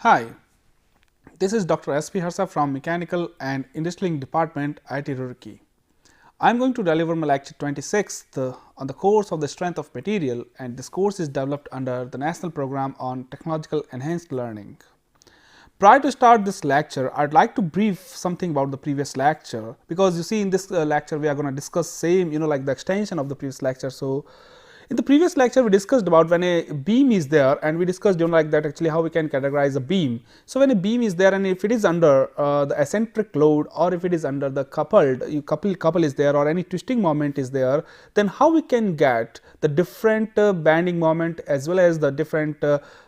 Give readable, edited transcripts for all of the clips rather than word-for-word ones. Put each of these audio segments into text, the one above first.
Hi, this is Dr. S.P. Harsa from Mechanical and Industrial Department, IIT Roorkee. I am going to deliver my lecture 26 on the course of the strength of material, and this course is developed under the National Program on Technological Enhanced Learning. Prior to start this lecture, I would like to brief something about the previous lecture, because you see in this lecture we are going to discuss same like the extension of the previous lecture. So, in the previous lecture we discussed about when a beam is there, and we discussed like that actually how we can categorize a beam. So, when a beam is there and if it is under the eccentric load, or if it is under the couple is there, or any twisting moment is there, then how we can get the different bending moment as well as the different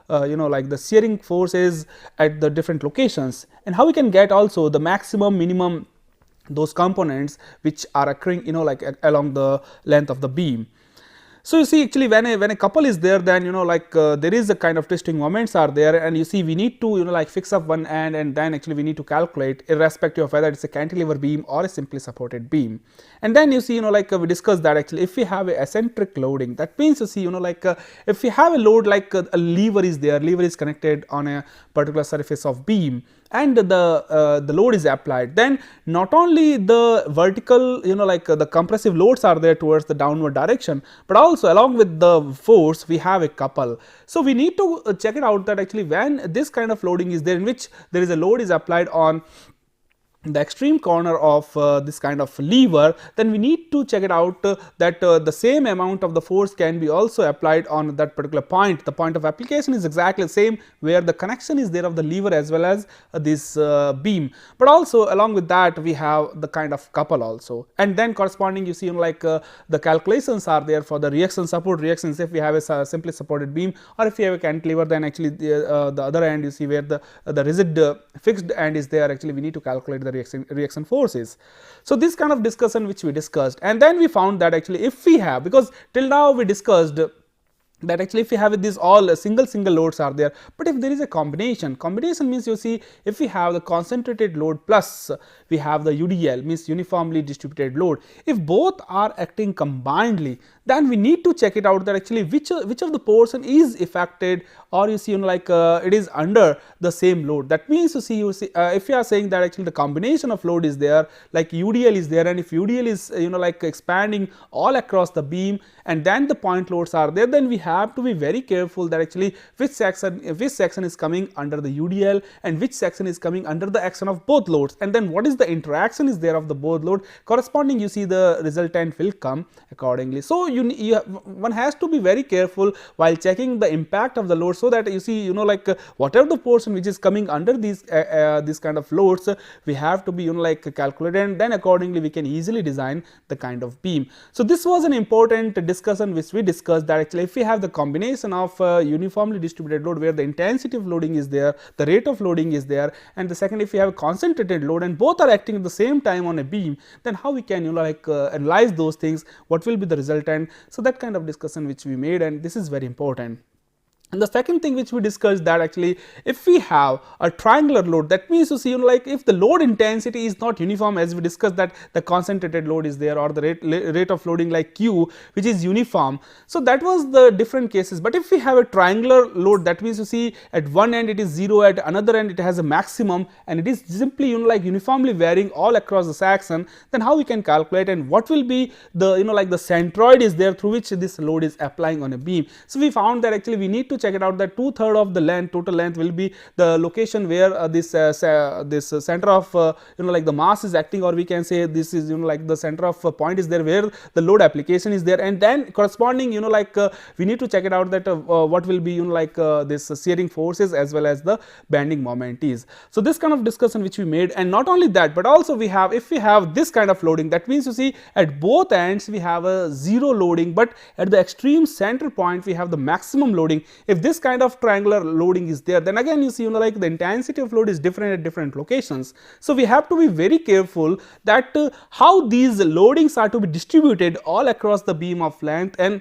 like the shearing forces at the different locations, and how we can get also the maximum minimum those components which are occurring like along the length of the beam. So, you see actually when a couple is there, then there is a kind of twisting moments are there, and you see we need to like fix up one end, and then actually we need to calculate irrespective of whether it is a cantilever beam or a simply supported beam. And then you see we discussed that actually if we have a eccentric loading, that means you see if we have a load like a lever is there, lever is connected on a particular surface of beam, and the load is applied, then not only the vertical the compressive loads are there towards the downward direction, but also along with the force we have a couple. So, we need to check it out that actually when this kind of loading is there, in which there is a load is applied on the extreme corner of this kind of lever, then we need to check it out that the same amount of the force can be also applied on that particular point. The point of application is exactly the same where the connection is there of the lever as well as this beam, but also along with that we have the kind of couple also, and then corresponding you see the calculations are there for the reaction support reactions if we have a simply supported beam, or if you have a cantilever, then actually the other end you see where the rigid fixed end is there, actually we need to calculate the reaction forces. So, this kind of discussion which we discussed, and then we found that actually if we have, because till now we discussed that actually if we have these all single loads are there, but if there is a combination means you see if we have the concentrated load plus we have the UDL means uniformly distributed load, if both are acting combinedly, then we need to check it out that actually which of the portion is affected, or you see it is under the same load. That means you see if you are saying that actually the combination of load is there, like UDL is there, and if UDL is expanding all across the beam, and then the point loads are there, then we have to be very careful that actually which section is coming under the UDL and which section is coming under the action of both loads, and then what is the interaction is there of the both load, corresponding you see the resultant will come accordingly. So, one has to be very careful while checking the impact of the load, so that you see whatever the portion which is coming under these this kind of loads, we have to be calculated, and then accordingly we can easily design the kind of beam. So, this was an important discussion which we discussed, that actually if we have the combination of uniformly distributed load where the intensity of loading is there, the rate of loading is there, and the second if we have a concentrated load and both are acting at the same time on a beam, then how we can analyze those things, what will be the resultant. So, that kind of discussion which we made, and this is very important. And the second thing which we discussed, that actually if we have a triangular load, that means you see if the load intensity is not uniform, as we discussed that the concentrated load is there, or the rate of loading like Q which is uniform. So, that was the different cases, but if we have a triangular load, that means you see at one end it is 0, at another end it has a maximum, and it is simply uniformly varying all across the section, then how we can calculate, and what will be the the centroid is there through which this load is applying on a beam. So, we found that actually we need to check it out that 2/3 of the length, total length will be the location where this center of the mass is acting, or we can say this is the center of point is there where the load application is there, and then corresponding we need to check it out that what will be this shearing forces as well as the bending moment is. So, this kind of discussion which we made, and not only that, but also we have, if we have this kind of loading, that means you see at both ends we have a 0 loading, but at the extreme center point we have the maximum loading. If this kind of triangular loading is there, then again you see the intensity of load is different at different locations. So, we have to be very careful that how these loadings are to be distributed all across the beam of length, and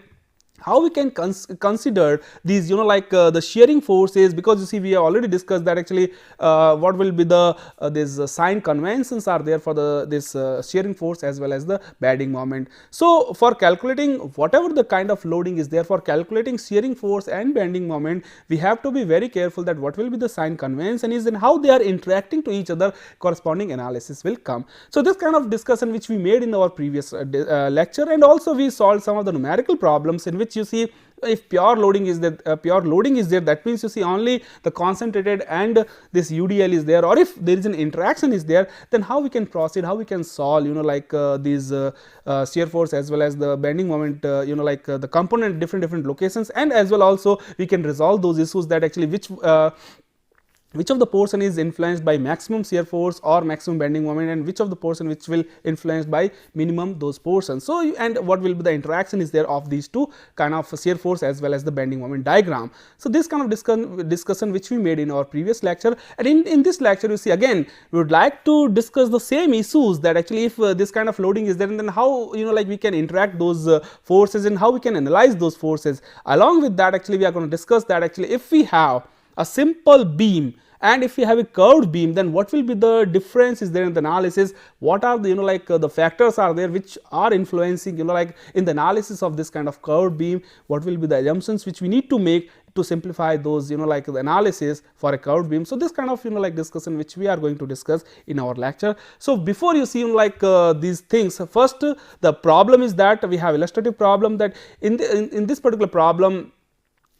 how we can consider these, like the shearing forces, because you see we have already discussed that actually what will be the these sign conventions are there for this shearing force as well as the bending moment. So for calculating whatever the kind of loading is there, for calculating shearing force and bending moment, we have to be very careful that what will be the sign convention is and how they are interacting to each other. Corresponding analysis will come. So this kind of discussion which we made in our previous lecture, and also we solved some of the numerical problems in which you see if pure loading is there, that means you see only the concentrated and this UDL is there, or if there is an interaction is there, then how we can proceed, how we can solve, like these shear force as well as the bending moment, like the component different locations, and as well also we can resolve those issues that actually which of the portion is influenced by maximum shear force or maximum bending moment, and which of the portion which will influenced by minimum those portions. So and what will be the interaction is there of these two kind of shear force as well as the bending moment diagram. So this kind of discussion which we made in our previous lecture, and in this lecture you see again we would like to discuss the same issues, that actually if this kind of loading is there, and then how like we can interact those forces and how we can analyze those forces. Along with that, actually we are going to discuss that actually if we have a simple beam and if we have a curved beam, then what will be the difference is there in the analysis, what are the like the factors are there which are influencing like in the analysis of this kind of curved beam, what will be the assumptions which we need to make to simplify those like the analysis for a curved beam. So this kind of like discussion which we are going to discuss in our lecture. So before you see like these things, first the problem is that we have illustrative problem, that in this particular problem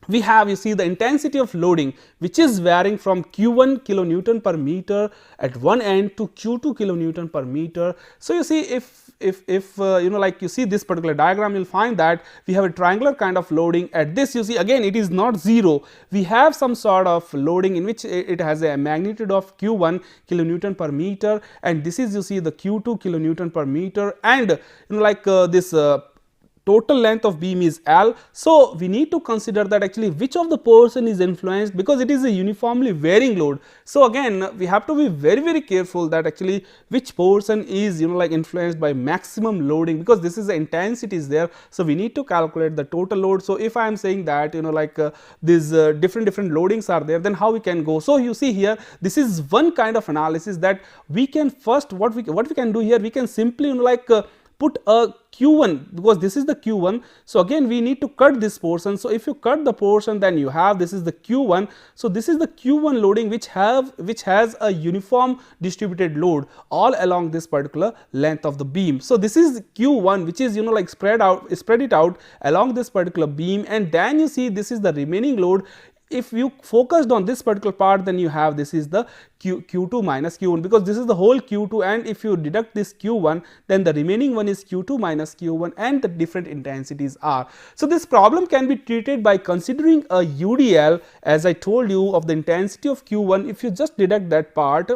we have, you see, the intensity of loading which is varying from Q1 kilonewton per meter at one end to Q2 kilonewton per meter. So you see if like you see this particular diagram, you will find that we have a triangular kind of loading. At this you see again it is not zero, we have some sort of loading in which it has a magnitude of Q1 kilonewton per meter, and this is you see the Q2 kilonewton per meter, and like this total length of beam is L. So we need to consider that actually which of the portion is influenced, because it is a uniformly varying load. So again we have to be very careful that actually which portion is like influenced by maximum loading, because this is the intensity is there. So we need to calculate the total load. So if I am saying that like these different loadings are there, then how we can go. So you see here this is one kind of analysis that we can first what we can do here, we can simply like put a Q1, because this is the Q1. So again we need to cut this portion. So if you cut the portion, then you have this is the Q1. So this is the Q1 loading which has a uniform distributed load all along this particular length of the beam. So this is Q1 which is like spread it out along this particular beam, and then you see this is the remaining load. If you focused on this particular part, then you have this is the Q2 minus Q1, because this is the whole Q2, and if you deduct this Q1, then the remaining one is Q2 minus Q1, and the different intensities are. So this problem can be treated by considering a UDL, as I told you, of the intensity of Q1. If you just deduct that part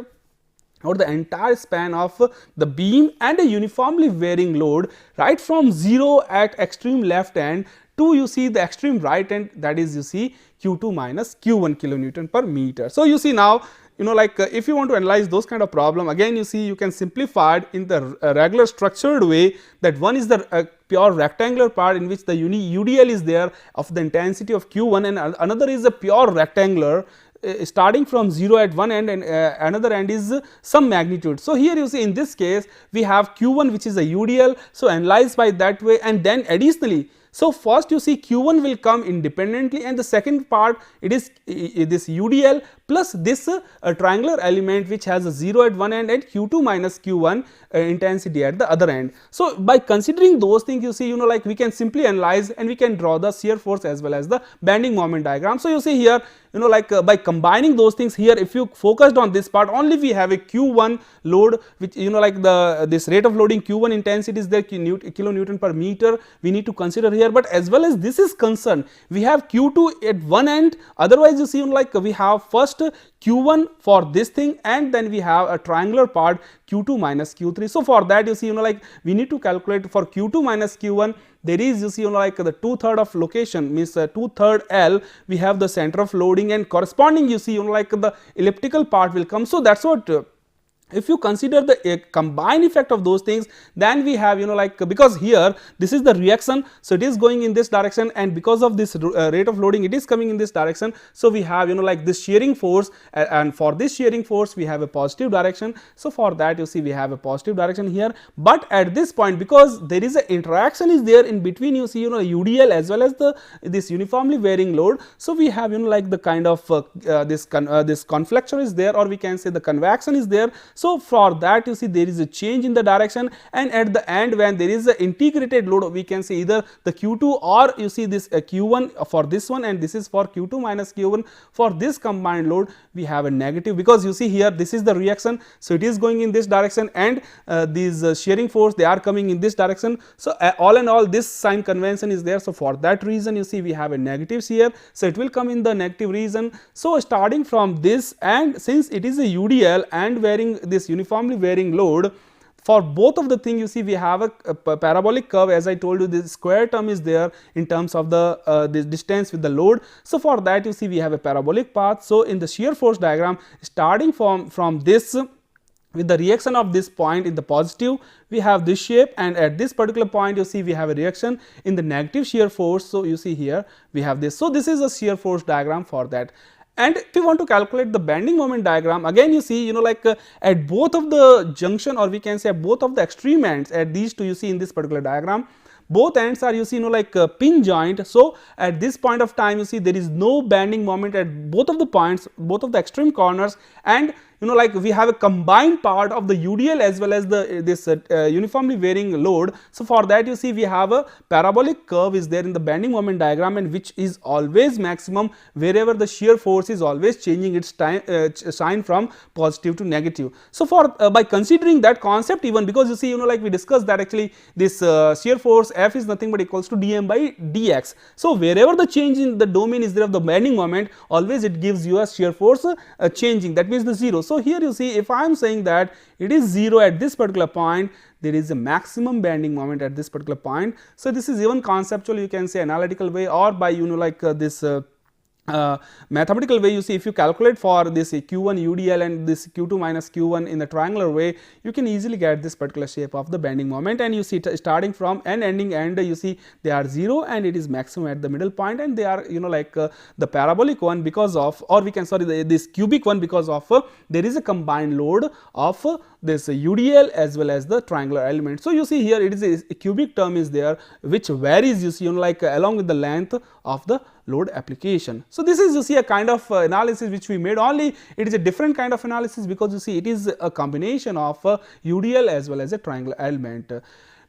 or the entire span of the beam and a uniformly varying load right from 0 at extreme left end to you see the extreme right end, that is you see Q2 minus Q1 kilonewton per meter. So you see now like if you want to analyze those kind of problem, again you see you can simplify it in the regular structured way, that one is the pure rectangular part in which the UDL is there of the intensity of Q1, and another is a pure rectangular starting from 0 at one end, and another end is some magnitude. So here you see in this case we have Q1 which is a UDL, so analyze by that way, and then additionally, so first you see Q1 will come independently, and the second part it is this UDL plus this triangular element which has a 0 at one end and Q2 minus Q1 intensity at the other end. So by considering those things, you see like we can simply analyze and we can draw the shear force as well as the bending moment diagram. So you see here like by combining those things, here if you focused on this part only, we have a Q1 load which like this rate of loading Q1 intensity is there, kilonewton per meter we need to consider here, but as well as this is concerned we have Q2 at one end. Otherwise you see like we have first Q1 for this thing, and then we have a triangular part Q2 minus Q3. So for that you see like we need to calculate for Q2 minus Q1, there is you see like the 2/3 of location means 2/3 L, we have the center of loading, and corresponding you see like the elliptical part will come. So that's what if you consider the combined effect of those things, then we have, like, because here this is the reaction, so it is going in this direction, and because of this rate of loading it is coming in this direction. So we have, like, this shearing force, and for this shearing force we have a positive direction. So for that, you see, we have a positive direction here. But at this point, because there is an interaction is there in between, you see, UDL as well as this uniformly varying load, so we have, like, the kind of this conflection is there, or we can say the convection is there. So for that, you see, there is a change in the direction, and at the end, when there is an integrated load, we can say either the Q2, or you see this Q1 for this one, and this is for Q2 minus Q1. For this combined load, we have a negative, because you see here this is the reaction, so it is going in this direction, and these shearing force, they are coming in this direction. So all in all, this sign convention is there. So for that reason, you see, we have a negative here, so it will come in the negative region. So starting from this, and since it is a UDL and varying this uniformly varying load, for both of the thing, you see, we have a parabolic curve. As I told you, this square term is there in terms of the this distance with the load. So for that, you see, we have a parabolic path. So in the shear force diagram, starting from this, with the reaction of this point in the positive, we have this shape, and at this particular point, you see, we have a reaction in the negative shear force. So you see here we have this. So this is a shear force diagram for that. And if you want to calculate the bending moment diagram, again, you see, like, at both of the junction, or we can say both of the extreme ends, at these two, you see, in this particular diagram, both ends are, you see, like a pin joint. So at this point of time, you see, there is no bending moment at both of the points, both of the extreme corners, and like, we have a combined part of the UDL as well as this uniformly varying load. So for that, you see, we have a parabolic curve is there in the bending moment diagram, and which is always maximum wherever the shear force is always changing its time sign from positive to negative. So for by considering that concept, even, because you see, like, we discussed that actually this shear force F is nothing but equals to dm by dx. So wherever the change in the domain is there of the bending moment, always it gives you a shear force changing, that means the 0. So here you see, if I am saying that it is 0 at this particular point, there is a maximum bending moment at this particular point. So this is even conceptual, you can say analytical way, or by, like, this mathematical way. You see, if you calculate for this Q1 UDL and this Q2 minus Q1 in the triangular way, you can easily get this particular shape of the bending moment. And you see, starting from and ending end, you see, they are 0, and it is maximum at the middle point, and they are, like, the parabolic one because of, or we can, sorry, this cubic one, because of there is a combined load of this UDL as well as the triangular element. So you see here, it is a cubic term is there, which varies, you see, like, along with the length of the load application. So this is, you see, a kind of analysis which we made, only it is a different kind of analysis, because you see, it is a combination of UDL as well as a triangular element.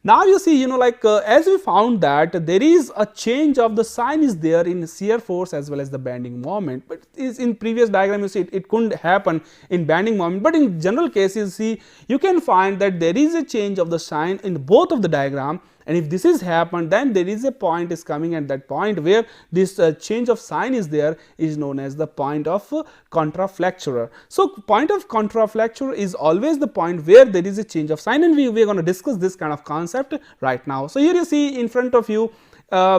Now you see, like, as we found that there is a change of the sign is there in shear force as well as the bending moment, but is in previous diagram, you see, it couldn't happen in bending moment, but in general cases, see, you can find that there is a change of the sign in both of the diagram. And if this is happened, then there is a point is coming at that point where this change of sign is there, is known as the point of contraflexure. So point of contraflexure is always the point where there is a change of sign, and we are going to discuss this kind of concept right now. So here you see in front of you,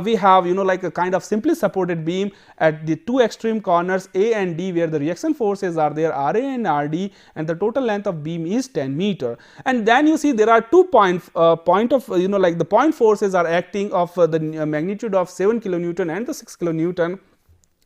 we have, like, a kind of simply supported beam at the two extreme corners A and D, where the reaction forces are there, RA and RD, and the total length of beam is 10 meter. And then you see, there are 2 point of, like, the point forces are acting of the magnitude of 7 kilonewton and the 6 kilonewton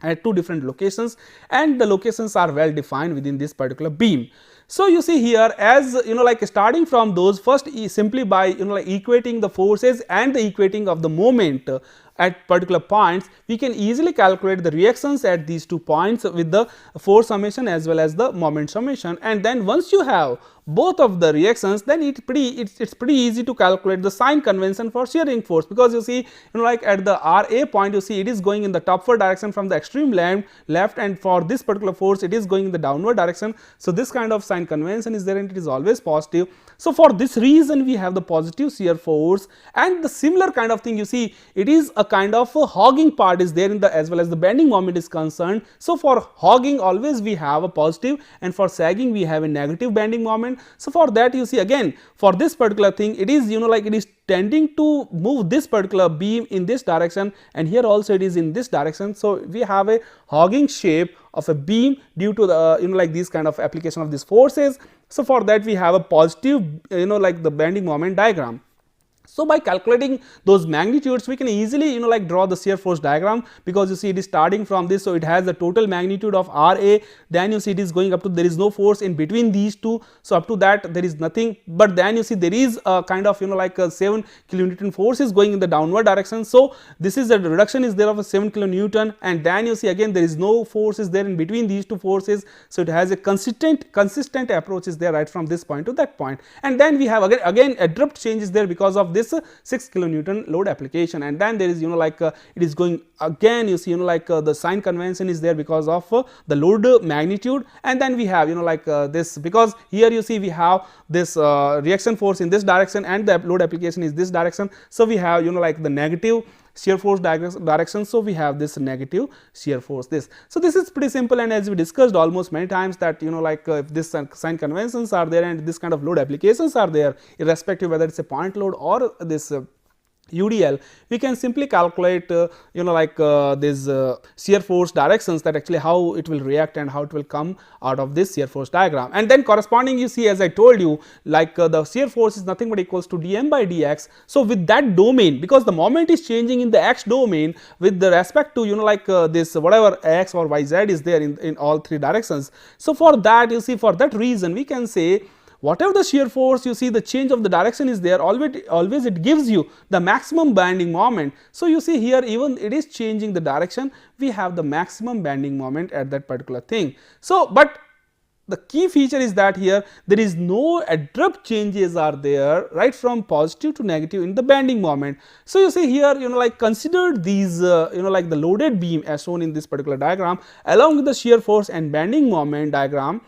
at 2 different locations, and the locations are well defined within this particular beam. So you see here, as like, starting from those, first simply by like, equating the forces and the equating of the moment at particular points, we can easily calculate the reactions at these 2 points with the force summation as well as the moment summation. And then once you have both of the reactions, then it's pretty easy to calculate the sign convention for shearing force, because you see, like, at the RA point, you see, it is going in the upward direction from the extreme left, and for this particular force, it is going in the downward direction. So this kind of sign convention is there, and it is always positive. So for this reason, we have the positive shear force, and the similar kind of thing, you see, it is a kind of a hogging part is there in the, as well as the bending moment is concerned. So for hogging, always we have a positive, and for sagging we have a negative bending moment. So for that, you see, again, for this particular thing, it is, like, it is tending to move this particular beam in this direction, and here also it is in this direction. So we have a hogging shape of a beam due to the like, these kind of application of these forces. So for that we have a positive like the bending moment diagram. So by calculating those magnitudes, we can easily like draw the shear force diagram, because you see it is starting from this. So it has the total magnitude of Ra, then you see it is going up to, there is no force in between these two, so up to that there is nothing, but then you see there is a kind of like a 7 kilonewton force is going in the downward direction. So this is the reduction is there of a 7 kilonewton, and then you see again there is no force is there in between these two forces. So it has a consistent approach is there right from this point to that point, and then we have again abrupt change is there because of this 6 kilonewton load application, and then there is like it is going again, you see like the sign convention is there because of the load magnitude, and then we have like this, because here you see we have this reaction force in this direction and the load application is this direction. So we have like the negative shear force direction, so we have this negative shear force this. So this is pretty simple, and as we discussed almost many times that like if this sign conventions are there and this kind of load applications are there, irrespective whether it's a point load or this UDL, we can simply calculate like this shear force directions, that actually how it will react and how it will come out of this shear force diagram. And then corresponding, you see, as I told you, like the shear force is nothing but equals to dm by dx. So with that domain, because the moment is changing in the x domain with the respect to like this whatever x or yz is there in all three directions. So for that, you see, for that reason we can say whatever the shear force, you see the change of the direction is there, always it gives you the maximum bending moment. So you see here, even it is changing the direction, we have the maximum bending moment at that particular thing. So but the key feature is that here there is no abrupt changes are there right from positive to negative in the bending moment. So you see here, like consider these like the loaded beam as shown in this particular diagram along with the shear force and bending moment diagram.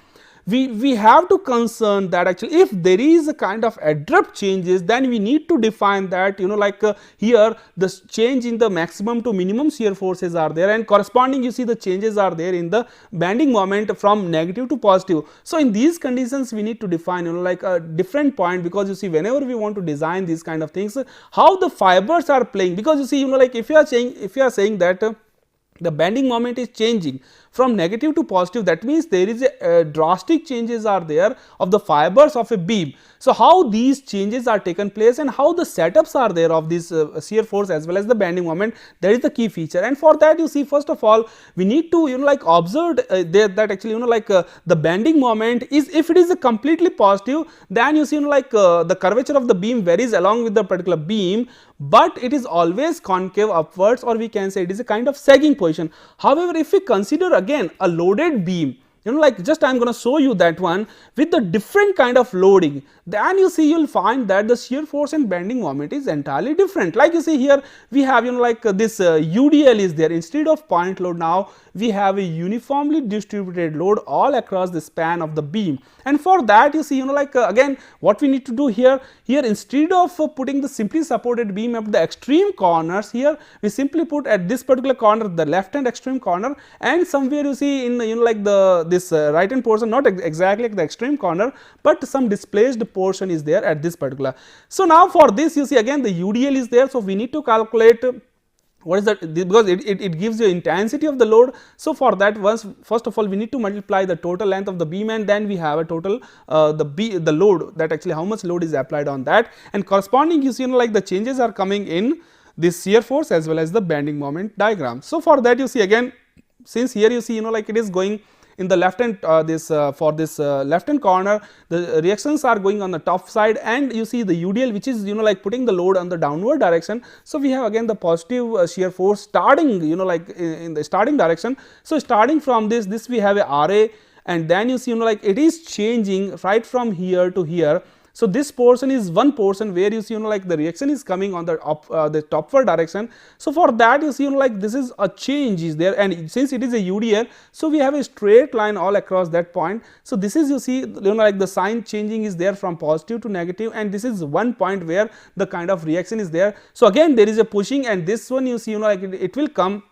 We have to concern that actually if there is a kind of abrupt changes, then we need to define that like here the change in the maximum to minimum shear forces are there, and corresponding you see the changes are there in the bending moment from negative to positive. So in these conditions we need to define like a different point, because you see whenever we want to design these kind of things, how the fibers are playing, because you see like if you are saying that the bending moment is changing from negative to positive, that means there is a drastic changes are there of the fibers of a beam. So how these changes are taken place and how the setups are there of this shear force as well as the bending moment, that is the key feature. And for that, you see, first of all we need to like observe that actually like the bending moment is, if it is a completely positive, then you see like the curvature of the beam varies along with the particular beam, but it is always concave upwards, or we can say it is a kind of sagging position. However, if we consider again a loaded beam, like just I am going to show you that one with the different kind of loading, then you see you will find that the shear force and bending moment is entirely different. Like you see here we have like this UDL is there, instead of point load now we have a uniformly distributed load all across the span of the beam. And for that, you see like again what we need to do here instead of putting the simply supported beam at the extreme corners, here we simply put at this particular corner, the left hand extreme corner, and somewhere you see in like this right hand portion, not exactly like the extreme corner, but some displaced portion is there at this particular. So now for this, you see again the UDL is there, so we need to calculate what is that, because it gives you intensity of the load. So for that, first of all we need to multiply the total length of the beam, and then we have a total the load, that actually how much load is applied on that, and corresponding you see like the changes are coming in this shear force as well as the bending moment diagram. So for that, you see again, since here you see like it is going in the left hand for this left hand corner, the reactions are going on the top side, and you see the UDL which is like putting the load on the downward direction. So we have again the positive shear force starting like in the starting direction. So starting from this we have a RA, and then you see like it is changing right from here to here. So this portion is one portion where you see like the reaction is coming on the topward direction. So for that, you see like this is a change is there, and since it is a UDL, so we have a straight line all across that point. So this is, you see like the sign changing is there from positive to negative, and this is one point where the kind of reaction is there. So again there is a pushing, and this one you see like it will come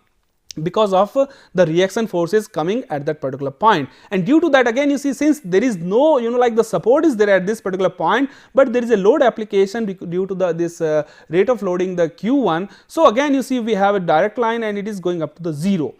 because of the reaction forces coming at that particular point. And due to that, again you see, since there is no like the support is there at this particular point, but there is a load application due to this rate of loading, the Q1. So again you see we have a direct line and it is going up to the 0.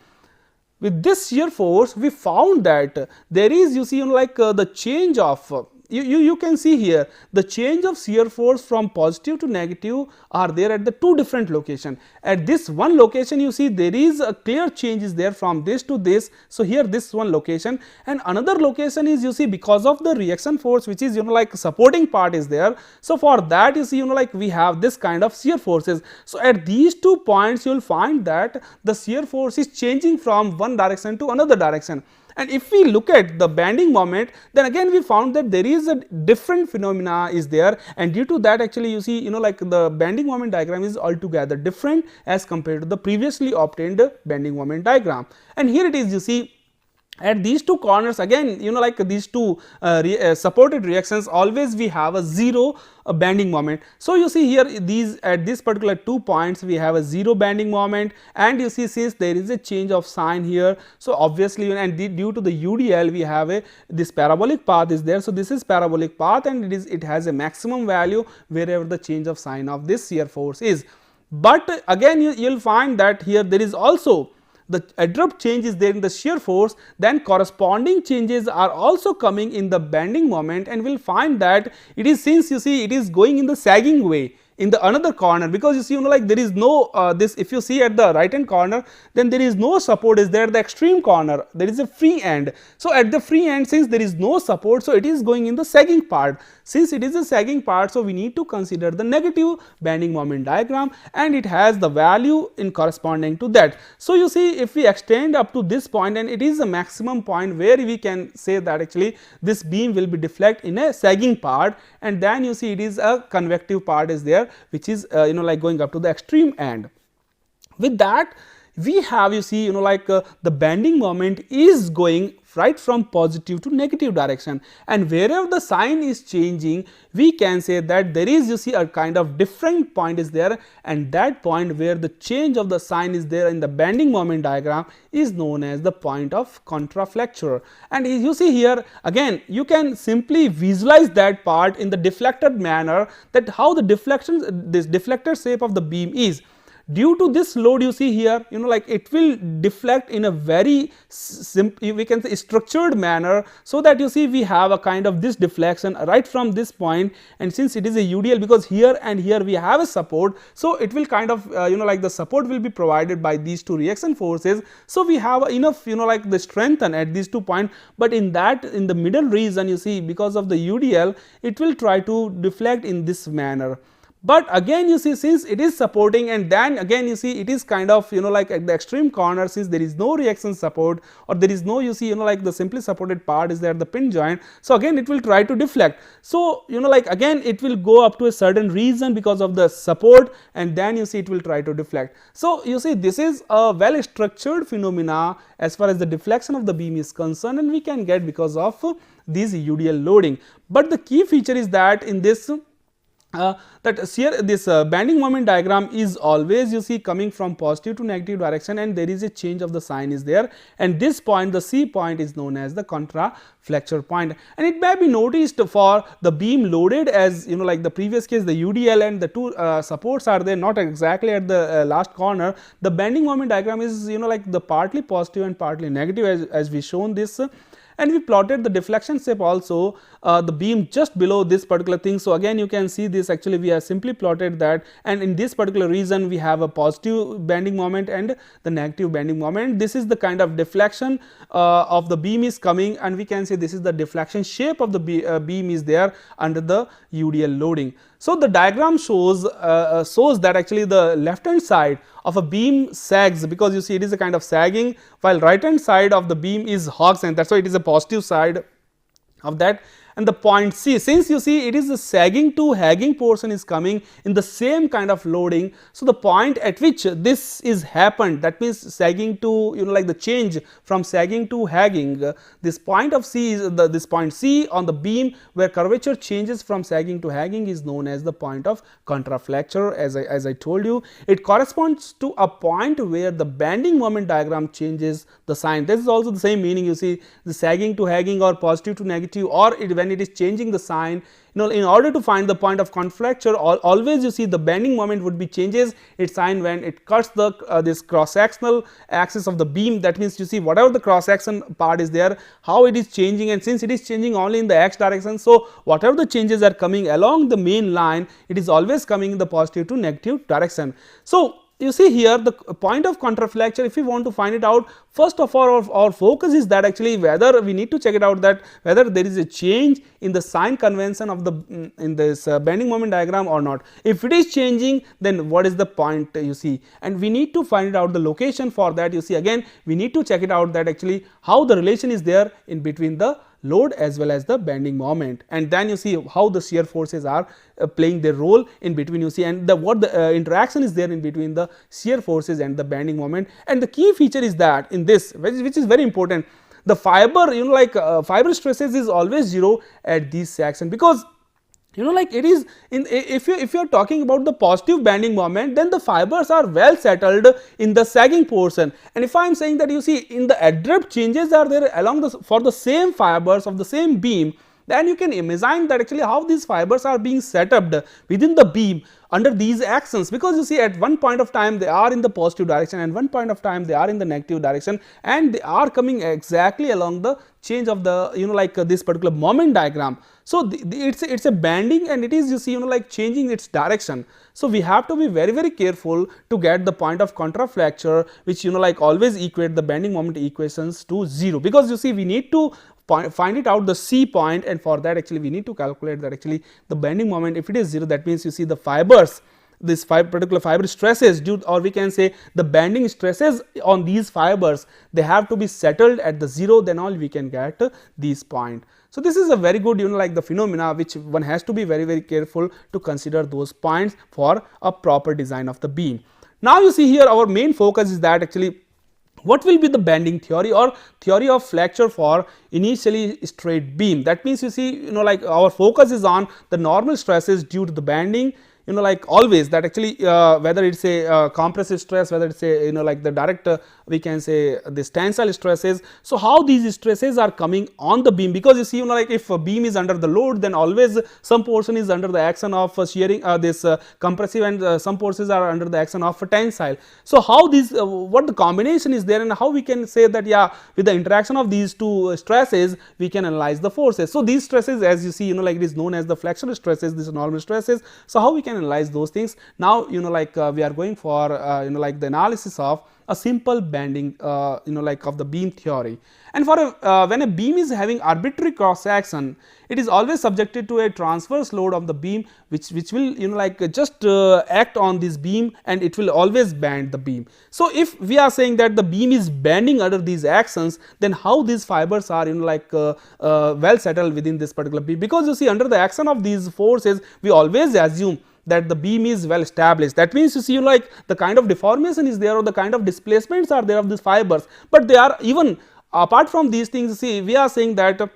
With this shear force, we found that there is, you see like the change of you can see here the change of shear force from positive to negative are there at the two different location. At this one location you see there is a clear change is there from this to this. So, here this one location, and another location is you see because of the reaction force which is like supporting part is there. So, for that you see like we have this kind of shear forces. So, at these 2 points you will find that the shear force is changing from one direction to another direction. And if we look at the bending moment, then again we found that there is a different phenomena is there, and due to that actually you see like the bending moment diagram is altogether different as compared to the previously obtained bending moment diagram. And here it is, you see at these two corners again like these two supported reactions, always we have a zero bending moment. So, you see here these at this particular 2 points we have a zero bending moment, and you see since there is a change of sign here. So, obviously and due to the UDL we have this parabolic path is there. So, this is parabolic path, and it has a maximum value wherever the change of sign of this shear force is. But again you will find that here there is also the abrupt change is there in the shear force, then corresponding changes are also coming in the bending moment, and we will find that it is, since you see it is going in the sagging way in the another corner, because you see like there is no this, if you see at the right hand corner, then there is no support is there, the extreme corner there is a free end. So, at the free end, since there is no support, so it is going in the sagging part. Since it is a sagging part, so we need to consider the negative bending moment diagram, and it has the value in corresponding to that. So, you see if we extend up to this point, and it is the maximum point where we can say that actually this beam will be deflect in a sagging part, and then you see it is a convective part is there, which is like going up to the extreme end. With that we have, you see like the bending moment is going right from positive to negative direction, and wherever the sign is changing we can say that there is, you see, a kind of different point is there, and that point where the change of the sign is there in the bending moment diagram is known as the point of contraflexure. And you see here again you can simply visualize that part in the deflected manner, that how the deflection, this deflected shape of the beam is. Due to this load you see here like it will deflect in a very we can say structured manner, so that you see we have a kind of this deflection right from this point, and since it is a UDL, because here and here we have a support, so it will kind of like the support will be provided by these two reaction forces. So, we have enough like the strengthen at these 2 points, but in the middle region you see because of the UDL it will try to deflect in this manner. But again you see since it is supporting, and then again you see it is kind of like at the extreme corner, since there is no reaction support or there is no, you see like the simply supported part is there, the pin joint. So, again it will try to deflect. So, like again it will go up to a certain region because of the support, and then you see it will try to deflect. So, you see this is a well structured phenomena as far as the deflection of the beam is concerned, and we can get because of this UDL loading. But the key feature is that in this this bending moment diagram is always, you see, coming from positive to negative direction, and there is a change of the sign is there, and this point, the C point, is known as the contraflexure point. And it may be noticed for the beam loaded as like the previous case, the UDL and the two supports are there not exactly at the last corner. The bending moment diagram is like the partly positive and partly negative as we shown this. And we plotted the deflection shape also, the beam just below this particular thing. So, again you can see this, actually we have simply plotted that, and in this particular region we have a positive bending moment and the negative bending moment. This is the kind of deflection of the beam is coming, and we can say this is the deflection shape of the beam is there under the UDL loading. So, the diagram shows that actually the left hand side of a beam sags, because you see it is a kind of sagging, while right hand side of the beam is hogs, and that is why it is a positive side of that. And the point C, since you see it is the sagging to hagging portion is coming in the same kind of loading. So, the point at which this is happened, that means sagging to like the change from sagging to hagging, this point of C is this point C on the beam where curvature changes from sagging to hagging is known as the point of contraflexure. As I told you, it corresponds to a point where the bending moment diagram changes the sign. This is also the same meaning, you see, the sagging to hagging or positive to negative, or when it is changing the sign in order to find the point of contrafracture, always you see the bending moment would be changes its sign when it cuts the this cross sectional axis of the beam. That means you see whatever the cross section part is there, how it is changing, and since it is changing only in the x direction, so whatever the changes are coming along the main line, it is always coming in the positive to negative direction. So you see here the point of contrafracture, if we want to find it out, first of all our focus is that actually whether we need to check it out that whether there is a change in the sign convention of the in this bending moment diagram or not. If it is changing, then what is the point you see, and we need to find out the location. For that, you see again we need to check it out that actually how the relation is there in between the load as well as the bending moment, and then you see how the shear forces are playing their role in between, you see, and what the interaction is there in between the shear forces and the bending moment. And the key feature is that in this, which is very important, the fiber fiber stresses is always 0 at this section, because it is in, if you are talking about the positive bending moment, then the fibers are well settled in the sagging portion. And if I am saying that you see in the abrupt changes are there along the for the same fibers of the same beam, then you can imagine that actually how these fibers are being set up within the beam under these actions, because you see at one point of time they are in the positive direction and one point of time they are in the negative direction, and they are coming exactly along the change of the this particular moment diagram. So it's a bending, and it is you see changing its direction. So we have to be very careful to get the point of contrafracture, which always equate the bending moment equations to 0, because you see we need to find it out the C point, and for that actually we need to calculate that actually the bending moment, if it is 0, that means you see the fibers, this particular fiber stresses due, or we can say the bending stresses on these fibers, they have to be settled at the 0, then all we can get this point. So this is a very good the phenomena which one has to be very careful to consider those points for a proper design of the beam. Now you see here our main focus is that actually what will be the bending theory or theory of flexure for initially straight beam. That means you see our focus is on the normal stresses due to the bending, always, that actually whether it is a compressive stress, whether it is a the direct we can say this tensile stresses. So how these stresses are coming on the beam, because you see if a beam is under the load, then always some portion is under the action of shearing this compressive, and some portions are under the action of tensile. So how these what the combination is there, and how we can say that with the interaction of these two stresses we can analyze the forces. So these stresses, as you see it is known as the flexural stresses, these normal stresses. So how we can analyze those things? Now we are going for the analysis of a simple bending of the beam theory. And for when a beam is having arbitrary cross section, it is always subjected to a transverse load of the beam, which will just act on this beam, and it will always bend the beam. So if we are saying that the beam is bending under these actions, then how these fibers are well settled within this particular beam, because you see under the action of these forces we always assume that the beam is well established. That means you see the kind of deformation is there, or the kind of displacements are there of these fibers, but they are even apart from these things. See, we are saying that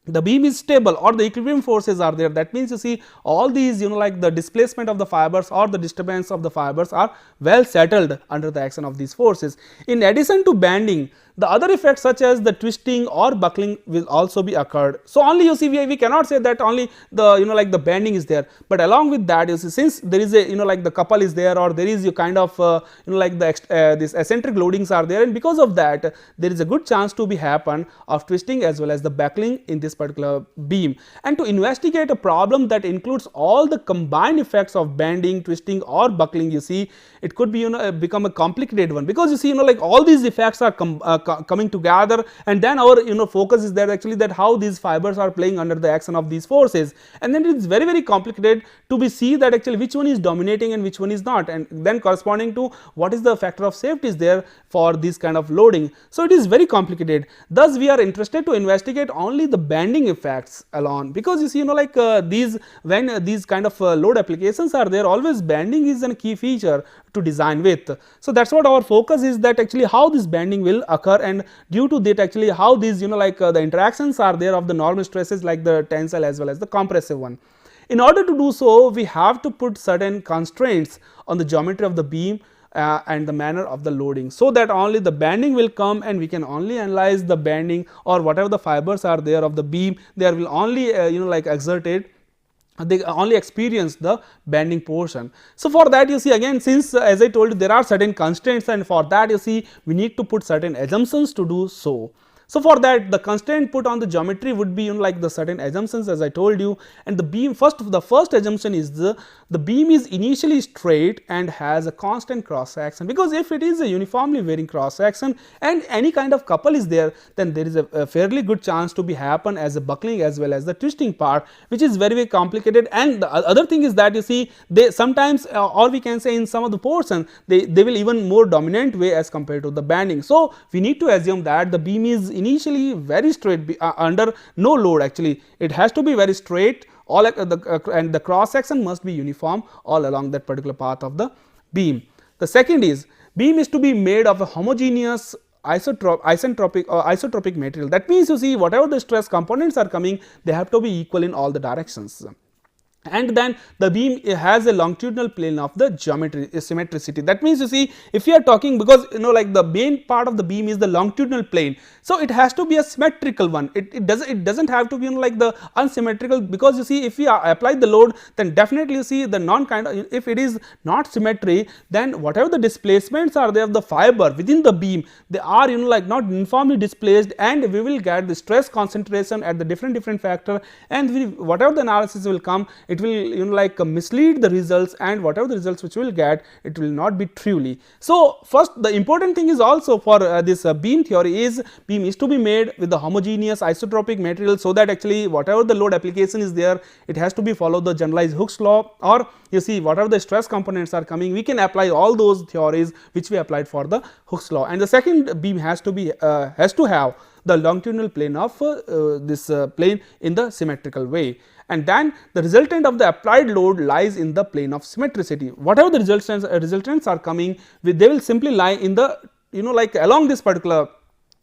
the beam is stable, or the equilibrium forces are there. That means you see all these the displacement of the fibers or the disturbance of the fibers are well settled under the action of these forces. In addition to bending, the other effects such as the twisting or buckling will also be occurred. So only you see we cannot say that only the the bending is there, but along with that you see, since there is a the couple is there, or there is a kind of this eccentric loadings are there, and because of that there is a good chance to be happen of twisting as well as the buckling in this particular beam. And to investigate a problem that includes all the combined effects of bending, twisting or buckling, you see it could be become a complicated one, because you see all these effects are coming together, and then our focus is that actually that how these fibers are playing under the action of these forces, and then it is very complicated to be see that actually which one is dominating and which one is not, and then corresponding to what is the factor of safety is there for this kind of loading. So it is very complicated. Thus we are interested to investigate only the bending effects alone, because you see these when these kind of load applications are there, always bending is a key feature to design with. So that's what our focus is, that actually how this bending will occur, and due to that actually how these the interactions are there of the normal stresses like the tensile as well as the compressive one. In order to do so, we have to put certain constraints on the geometry of the beam and the manner of the loading, so that only the bending will come, and we can only analyze the bending or whatever the fibers are there of the beam, they will only exerted they only experience the bending portion. So, for that you see again, since as I told you there are certain constraints, and for that you see we need to put certain assumptions to do so. So, for that the constraint put on the geometry would be like the certain assumptions as I told you, and the beam the first assumption is the beam is initially straight and has a constant cross section, because if it is a uniformly varying cross section and any kind of couple is there, then there is a fairly good chance to be happen as a buckling as well as the twisting part, which is very complicated. And the other thing is that you see they sometimes or we can say in some of the portion they will even more dominant way as compared to the bending. So, we need to assume that the beam is initially very straight under no load. Actually it has to be very straight all and the cross section must be uniform all along that particular path of the beam. The second is beam is to be made of a homogeneous isotropic material. That means you see whatever the stress components are coming, they have to be equal in all the directions. And then the beam has a longitudinal plane of the symmetricity. That means you see if you are talking, because like the main part of the beam is the longitudinal plane, so it has to be a symmetrical one. It doesn't have to be like the unsymmetrical, because you see if we apply the load, then definitely you see the if it is not symmetry, then whatever the displacements are there of the fiber within the beam, they are like not uniformly displaced, and we will get the stress concentration at the different factor, and whatever the analysis will come, it will like mislead the results, and whatever the results which we will get, it will not be truly. So, first the important thing is also for this beam theory is beam is to be made with the homogeneous isotropic material, so that actually whatever the load application is there, it has to be follow the generalized Hooke's law, or you see whatever the stress components are coming, we can apply all those theories which we applied for the Hooke's law. And the second beam has to have the longitudinal plane of this plane in the symmetrical way, and then the resultant of the applied load lies in the plane of symmetricity. Whatever the resultants are coming with, they will simply lie in the like along this particular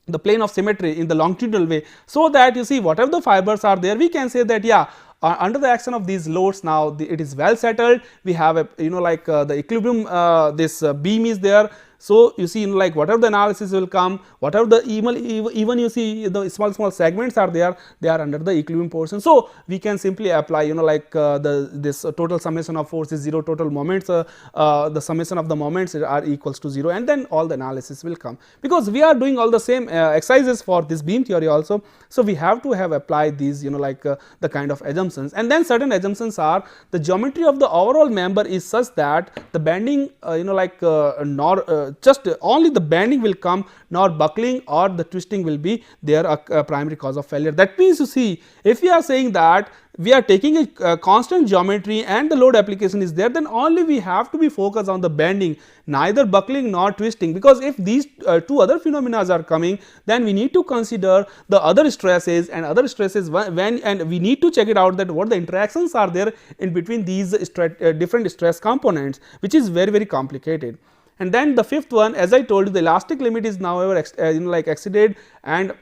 the plane of symmetry in the longitudinal way, so that you see whatever the fibers are there, we can say that yeah, under the action of these loads now it is well settled, we have a like the equilibrium this beam is there. So, you see like whatever the analysis will come, whatever the even you see the small segments are there, they are under the equilibrium portion. So, we can simply apply like this total summation of force is 0, total moments the summation of the moments are equals to 0, and then all the analysis will come, because we are doing all the same exercises for this beam theory also. So, we have to have applied these like the kind of assumptions, and then certain assumptions are the geometry of the overall member is such that the bending like just only the bending will come, nor buckling or the twisting will be there a primary cause of failure. That means you see if we are saying that we are taking a constant geometry and the load application is there, then only we have to be focused on the bending, neither buckling nor twisting, because if these two other phenomena are coming, then we need to consider the other stresses and we need to check it out that what the interactions are there in between these different stress components, which is very complicated. And then the fifth one, as I told you, the elastic limit is now like exceeded, and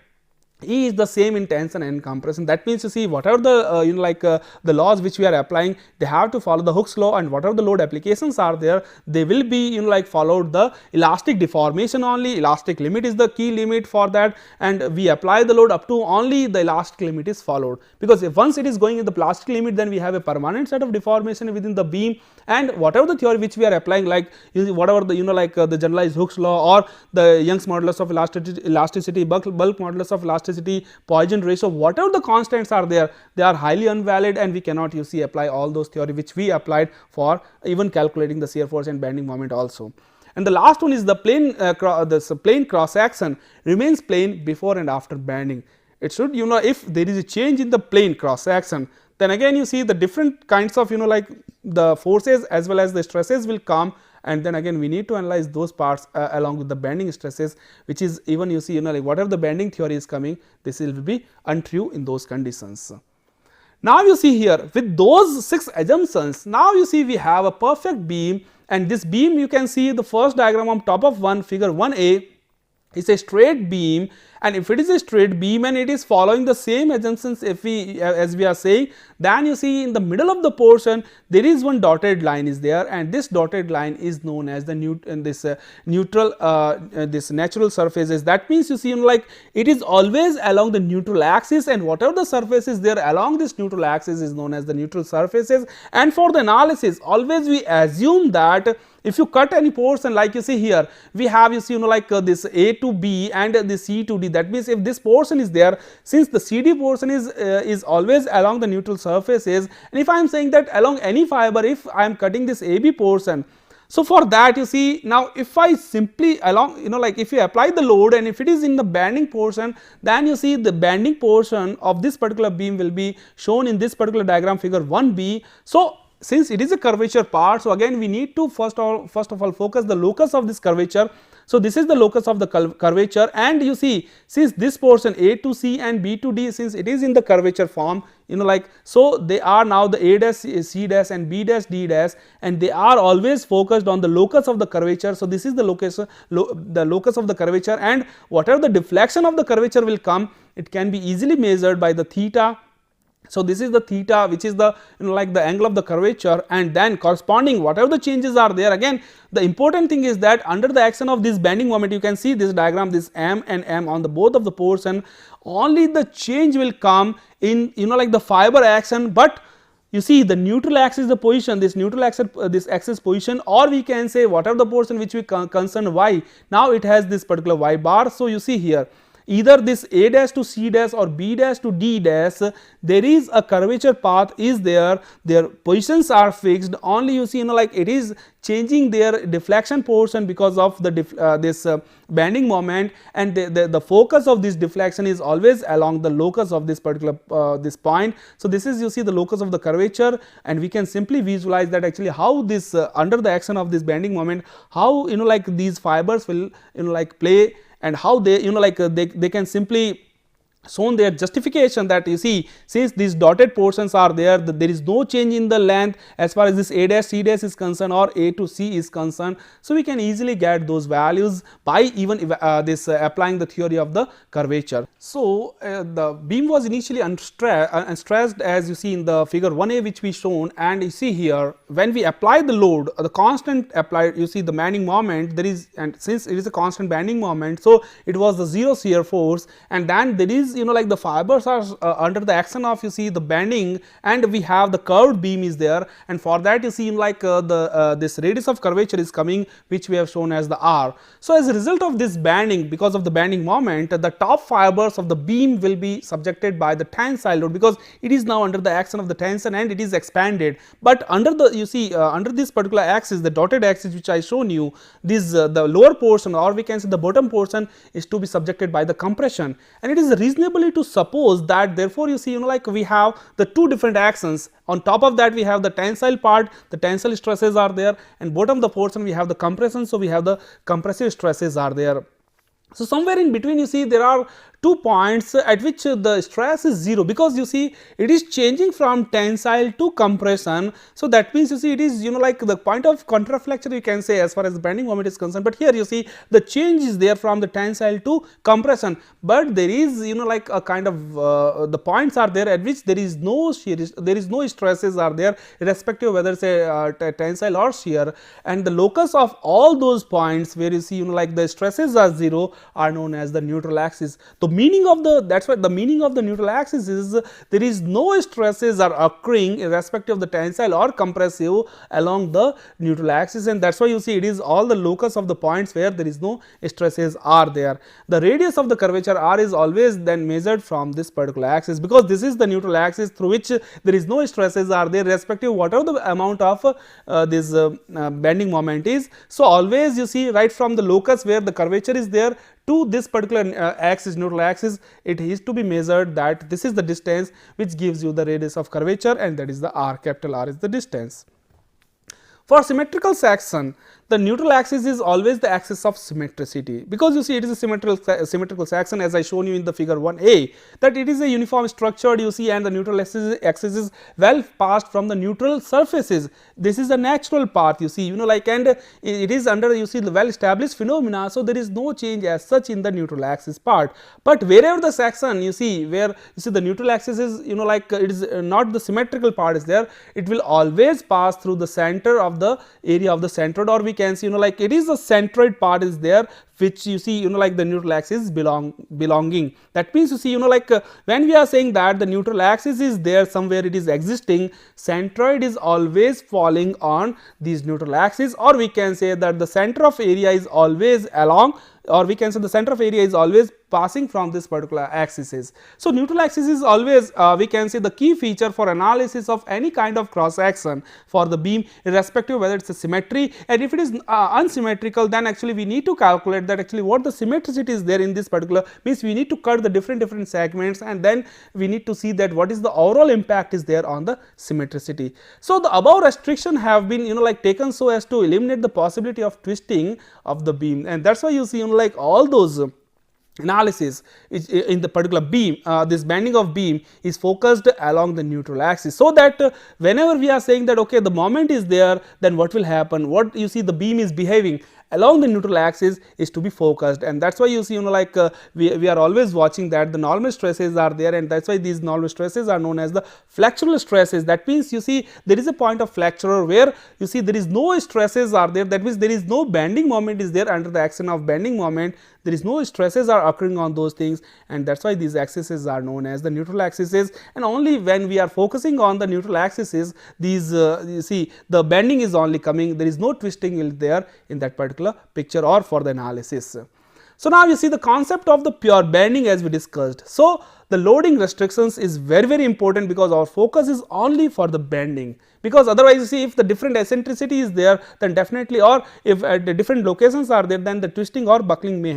E is the same in tension and compression. That means you see whatever the the laws which we are applying, they have to follow the Hooke's law, and whatever the load applications are there, they will be like followed the elastic deformation only. Elastic limit is the key limit for that, and we apply the load up to only the elastic limit is followed, because if once it is going in the plastic limit, then we have a permanent set of deformation within the beam, and whatever the theory which we are applying, like whatever the the generalized Hooke's law or the Young's modulus of elasticity, bulk modulus of elasticity, Poisson ratio, whatever the constants are there, they are highly invalid, and we cannot apply all those theory which we applied for even calculating the shear force and bending moment also. And the last one is the plane cross section remains plane before and after bending. It should if there is a change in the plane cross section, then again you see the different kinds of like the forces as well as the stresses will come, and then again we need to analyze those parts along with the bending stresses, which is even like whatever the bending theory is coming, this will be untrue in those conditions. Now you see here with those 6 assumptions, now you see we have a perfect beam, and this beam you can see the first diagram on top of figure 1a. is a straight beam, and if it is a straight beam and it is following the same assumptions if we as we are saying, then you see in the middle of the portion there is one dotted line is there, and this dotted line is known as the neutral this natural surfaces. That means you see like it is always along the neutral axis, and whatever the surface is there along this neutral axis is known as the neutral surfaces. And for the analysis always we assume that if you cut any portion, like you see here we have you see like this A to B and this C to D, that means if this portion is there, since the CD portion is always along the neutral surfaces, and if I am saying that along any fiber if I am cutting this AB portion, so for that you see now if I simply along like if you apply the load and if it is in the bending portion, then you see the bending portion of this particular beam will be shown in this particular diagram figure 1b. So since it is a curvature part, so again we need to first of all focus the locus of this curvature. So this is the locus of the curvature, and you see since this portion A to C and B to D, since it is in the curvature form, like so they are now the A dash C dash and B dash D dash, and they are always focused on the locus of the curvature. So this is the locus of the curvature, and whatever the deflection of the curvature will come, it can be easily measured by the theta. So this is the theta, which is the like the angle of the curvature, and then corresponding whatever the changes are there. Again the important thing is that under the action of this bending moment, you can see this diagram, this M and M on the both of the portion, only the change will come in like the fiber action. But you see the neutral axis the position, this neutral axis this axis position, or we can say whatever the portion which we concern Y, now it has this particular Y bar. So you see here either this A dash to C dash or B dash to D dash, there is a curvature path is there, their positions are fixed, only you see like it is changing their deflection portion because of the this bending moment, and the focus of this deflection is always along the locus of this particular this point. So this is you see the locus of the curvature, and we can simply visualize that actually how this under the action of this bending moment, how like these fibers will like play, and how they like they can simply shown their justification that you see since these dotted portions are there, there is no change in the length as far as this A dash C dash is concerned or A to C is concerned. So we can easily get those values by even applying the theory of the curvature. So the beam was initially unstressed as you see in the figure 1a which we shown, and you see here when we apply the load, the constant applied, you see the bending moment there is, and since it is a constant bending moment, so it was the zero shear force, and then there is like the fibers are under the action of you see the bending, and we have the curved beam is there, and for that you see like this radius of curvature is coming, which we have shown as the R. So as a result of this bending, because of the bending moment, the top fibers of the beam will be subjected by the tensile load, because it is now under the action of the tension and it is expanded. But under the you see under this particular axis, the dotted axis which I shown you, this the lower portion, or we can say the bottom portion, is to be subjected by the compression, and it is reasonably to suppose that therefore you see like we have the two different actions. On top of that we have the tensile part, the tensile stresses are there, and bottom of the portion we have the compression, so we have the compressive stresses are there. So somewhere in between you see there are 2 points at which the stress is 0, because you see it is changing from tensile to compression. So that means you see it is like the point of contraflexion you can say as far as the bending moment is concerned, but here you see the change is there from the tensile to compression, but there is like a kind of the points are there at which there is no shear, there is no stresses are there irrespective of whether say tensile or shear, and the locus of all those points where you see like the stresses are 0 are known as the neutral axis. The meaning of the, that's why the meaning of the neutral axis is there is no stresses are occurring irrespective of the tensile or compressive along the neutral axis, and that's why you see it is all the locus of the points where there is no stresses are there. The radius of the curvature R is always then measured from this particular axis, because this is the neutral axis through which there is no stresses are there irrespective of whatever the amount of this bending moment is. So always you see right from the locus where the curvature is there to this particular axis, neutral axis, it is to be measured that this is the distance which gives you the radius of curvature, and that is the R, capital R is the distance. For symmetrical section, the neutral axis is always the axis of symmetricity, because you see it is a symmetrical section, as I shown you in the figure 1a, that it is a uniform structured, you see, and the neutral axis is well passed from the neutral surfaces. This is a natural path, you see, like, and it is under, you see, the well established phenomena. So there is no change as such in the neutral axis part. But wherever the section, you see, where you see the neutral axis is, like, it is not the symmetrical part is there, it will always pass through the center of the area of the centroid, or we can see, like, it is the centroid part is there, which you see, like, the neutral axis belonging. That means, you see, like, when we are saying that the neutral axis is there somewhere, it is existing, centroid is always falling on these neutral axis, or we can say that the center of area is always along, or we can say the center of area is always passing from this particular axis. So neutral axis is always, we can say, the key feature for analysis of any kind of cross section for the beam, irrespective whether it's a symmetry, and if it is unsymmetrical, then actually we need to calculate that actually what the symmetricity is there in this particular, means we need to cut the different segments, and then we need to see that what is the overall impact is there on the symmetricity. So the above restriction have been, like, taken so as to eliminate the possibility of twisting of the beam, and that's why you see, like, all those analysis is in the particular beam, this bending of beam is focused along the neutral axis, so that whenever we are saying that okay, the moment is there, then what will happen, what you see the beam is behaving along the neutral axis is to be focused, and that's why you see, like, we are always watching that the normal stresses are there, and that's why these normal stresses are known as the flexural stresses. That means, you see, there is a point of flexure where you see there is no stresses are there, that means there is no bending moment is there under the action of bending moment, there is no stresses are occurring on those things, and that's why these axes are known as the neutral axes. And only when we are focusing on the neutral axes, these you see the bending is only coming, there is no twisting there in that particular picture or for the analysis. So now you see the concept of the pure bending as we discussed. So the loading restrictions is very important, because our focus is only for the bending, because otherwise you see if the different eccentricity is there, then definitely, or if at the different locations are there, then the twisting or buckling may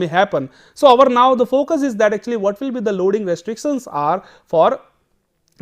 happen. So our now the focus is that actually what will be the loading restrictions are for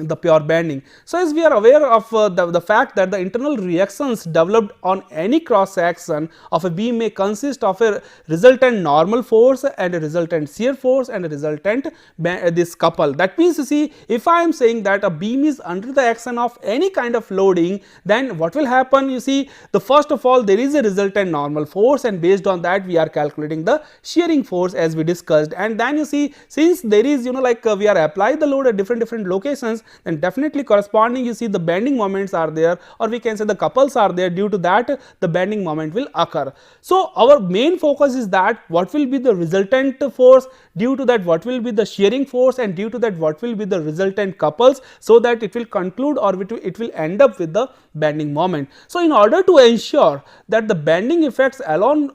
the pure bending. So as we are aware of the fact that the internal reactions developed on any cross section of a beam may consist of a resultant normal force and a resultant shear force and a resultant this couple. That means, you see, if I am saying that a beam is under the action of any kind of loading, then what will happen, you see, the first of all there is a resultant normal force, and based on that we are calculating the shearing force as we discussed, and then you see, since there is, like, we are applying the load at different locations, then definitely corresponding, you see, the bending moments are there, or we can say the couples are there, due to that the bending moment will occur. So our main focus is that what will be the resultant force, due to that what will be the shearing force, and due to that what will be the resultant couples, so that it will conclude or it will end up with the bending moment. So in order to ensure that the bending effects alone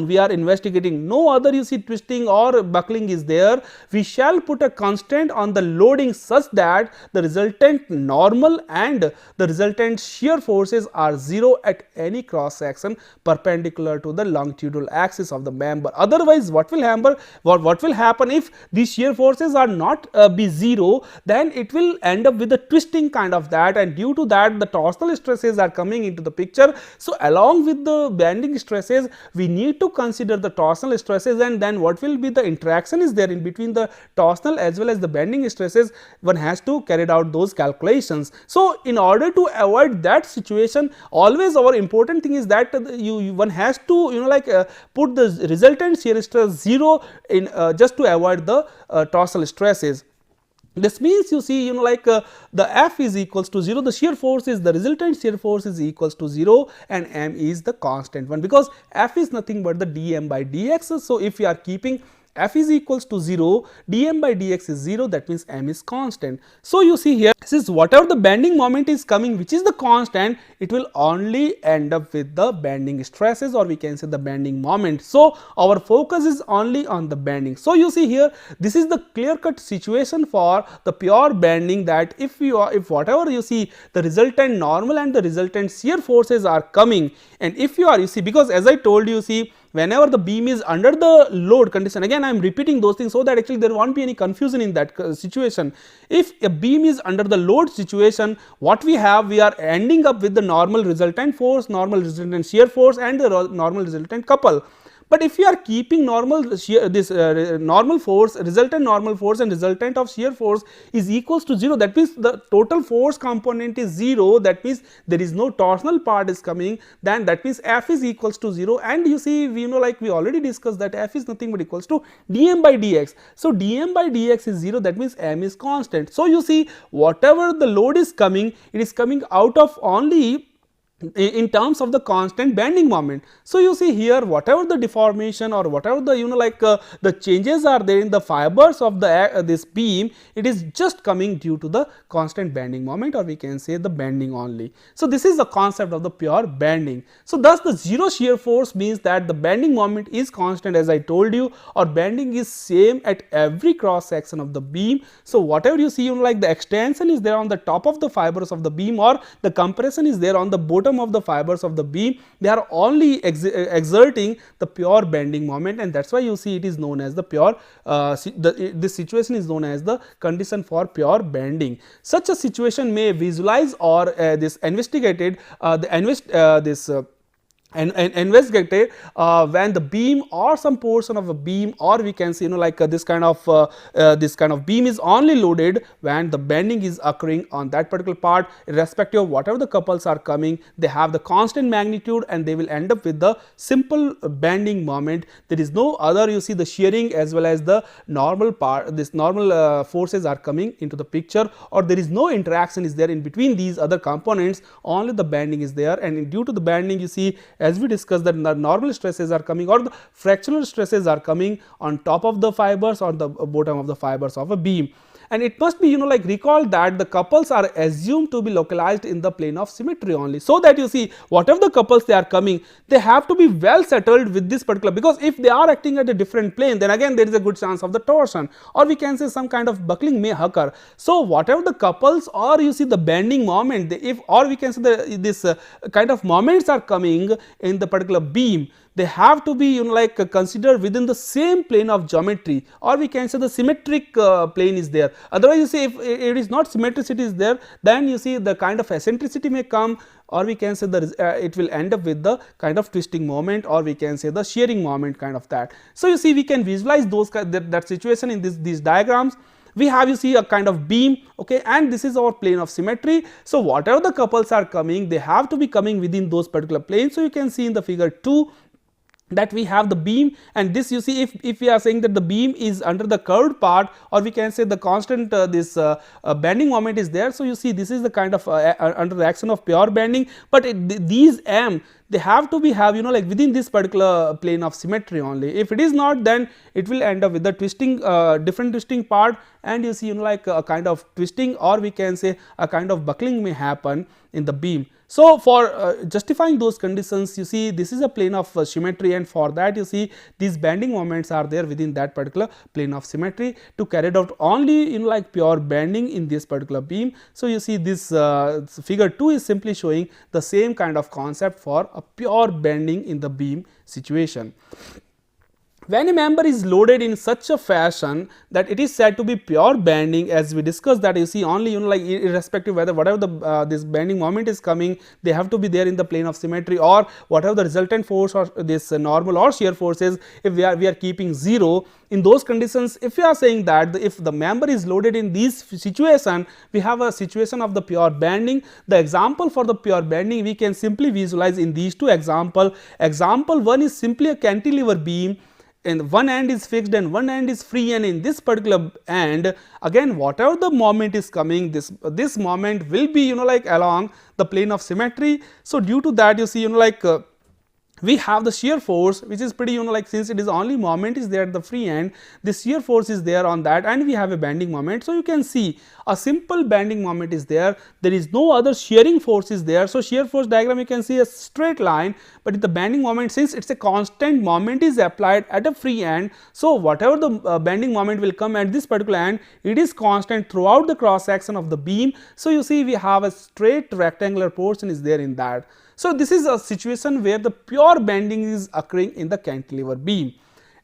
we are investigating, no other, you see, twisting or buckling is there, we shall put a constant on the loading such that the resultant normal and the resultant shear forces are 0 at any cross section perpendicular to the longitudinal axis of the member. Otherwise what will happen if these shear forces are not be 0, then it will end up with a twisting kind of that, and due to that the torsional stresses are coming into the picture. So along with the bending stresses, we need to consider the torsional stresses, and then what will be the interaction is there in between the torsional as well as the bending stresses, one has to carry out those calculations. So in order to avoid that situation, always our important thing is that one has to put the resultant shear stress 0 in just to avoid the torsional stresses. This means, you see, the F is equals to 0, the shear force is, the resultant shear force is equals to 0, and M is the constant one, because F is nothing but the dm by dx. So if we are keeping F is equals to 0, dm by dx is 0, that means M is constant. So you see here, since whatever the bending moment is coming, which is the constant, it will only end up with the bending stresses, or we can say the bending moment. So our focus is only on the bending. So you see here, this is the clear cut situation for the pure bending, that if whatever you see the resultant normal and the resultant shear forces are coming, and if you see, because as I told you, see, whenever the beam is under the load condition, again I am repeating those things so that actually there won't be any confusion in that situation. If a beam is under the load situation, what we have, we are ending up with the normal resultant force, normal resultant shear force and the normal resultant couple. But if you are keeping normal shear, this normal force, resultant normal force and resultant of shear force is equals to 0, that means the total force component is 0, that means there is no torsional part is coming, then that means F is equals to 0, and you see, we know, like we already discussed, that F is nothing but equals to dm by dx. So dm by dx is 0, that means m is constant. So you see, whatever the load is coming, it is coming out of only in terms of the constant bending moment. So you see here, whatever the deformation or whatever the the changes are there in the fibers of the this beam, it is just coming due to the constant bending moment, or we can say the bending only. So this is the concept of the pure bending. So thus the zero shear force means that the bending moment is constant, as I told you, or bending is same at every cross section of the beam. So whatever you see, the extension is there on the top of the fibers of the beam, or the compression is there on the bottom of the fibers of the beam, they are only exerting the pure bending moment, and that's why you see it is known as the pure this situation is known as the condition for pure bending. Such a situation may visualize or this investigated investigated when the beam or some portion of a beam, or we can say this kind of beam is only loaded when the bending is occurring on that particular part, irrespective of whatever the couples are coming, they have the constant magnitude and they will end up with the simple bending moment. There is no other, you see, the shearing as well as the normal part, this normal forces are coming into the picture, or there is no interaction is there in between these other components, only the bending is there. And due to the bending, you see, as we discussed, that the normal stresses are coming or the fractional stresses are coming on top of the fibers or the bottom of the fibers of a beam. And it must be recalled that the couples are assumed to be localized in the plane of symmetry only, so that you see, whatever the couples they are coming, they have to be well settled with this particular, because if they are acting at a different plane, then again there is a good chance of the torsion, or we can say some kind of buckling may occur. So whatever the couples, or you see the bending moment, or we can say this kind of moments are coming in the particular beam, they have to be considered within the same plane of geometry, or we can say the symmetric plane is there. Otherwise, you see, if it is not symmetricity is there, then you see the kind of eccentricity may come, or we can say it will end up with the kind of twisting moment, or we can say the shearing moment kind of that. So you see, we can visualize those that situation in these diagrams. We have, you see, a kind of beam, okay, and this is our plane of symmetry. So whatever the couples are coming, they have to be coming within those particular planes. So you can see in the figure 2 that we have the beam, and this, you see, if we are saying that the beam is under the curved part, or we can say the constant bending moment is there. So you see, this is the kind of under the action of pure bending, but these M, they have to be within this particular plane of symmetry only. If it is not, then it will end up with the twisting, different twisting part, and you see a kind of twisting, or we can say a kind of buckling may happen in the beam. So for justifying those conditions, you see, this is a plane of symmetry, and for that, you see, these bending moments are there within that particular plane of symmetry to carry out only pure bending in this particular beam. So you see, this figure 2 is simply showing the same kind of concept for a pure bending in the beam situation. When a member is loaded in such a fashion that it is said to be pure bending, as we discussed, that you see, only irrespective whether whatever the this bending moment is coming, they have to be there in the plane of symmetry, or whatever the resultant force or this normal or shear forces, if we are keeping 0, in those conditions, if we are saying that if the member is loaded in this situation, we have a situation of the pure bending. The example for the pure bending we can simply visualize in these two examples. Example 1 is simply a cantilever beam, and one end is fixed and one end is free, and in this particular end, again, whatever the moment is coming, this moment will be along the plane of symmetry. So due to that, you see we have the shear force, which is pretty since it is only moment is there at the free end, the shear force is there on that, and we have a bending moment. So you can see a simple bending moment is there, there is no other shearing force is there. So shear force diagram, you can see a straight line, but in the bending moment, since it's a constant moment is applied at a free end, so whatever the bending moment will come at this particular end, it is constant throughout the cross section of the beam. So you see, we have a straight rectangular portion is there in that. So this is a situation where the pure pure bending is occurring in the cantilever beam.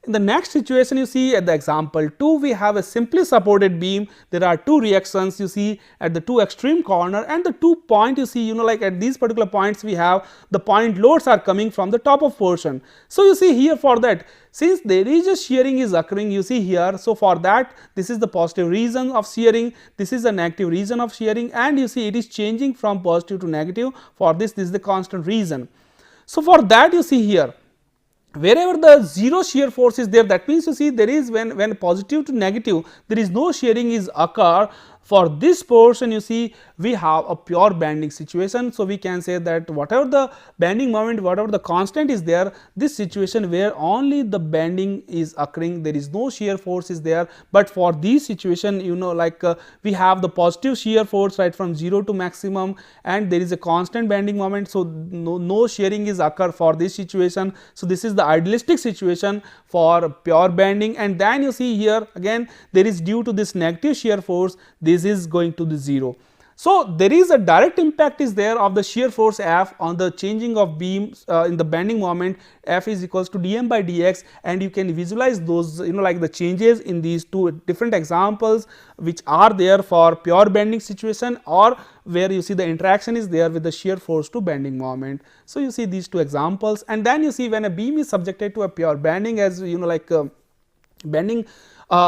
In the next situation, you see at the example 2, we have a simply supported beam. There are two reactions you see at the two extreme corner, and the 2 point you see like at these particular points we have the point loads are coming from the top of portion. So, you see here for that, since there is a shearing is occurring you see here. So, for that this is the positive region of shearing, this is the negative region of shearing, and you see it is changing from positive to negative. For this is the constant region. So, for that you see here wherever the zero shear force is there, that means you see there is when positive to negative there is no shearing is occur. For this portion you see we have a pure bending situation. So, we can say that whatever the bending moment, whatever the constant is there, this situation where only the bending is occurring, there is no shear force is there. But for this situation like we have the positive shear force right from 0 to maximum, and there is a constant bending moment. So, no shearing is occur for this situation. So, this is the idealistic situation for pure bending. And then you see here again there is due to this negative shear force, this is going to the 0. So, there is a direct impact is there of the shear force F on the changing of beam in the bending moment. F is equals to dm by dx, and you can visualize those like the changes in these two different examples which are there for pure bending situation, or where you see the interaction is there with the shear force to bending moment. So, you see these two examples, and then you see when a beam is subjected to a pure bending, as like bending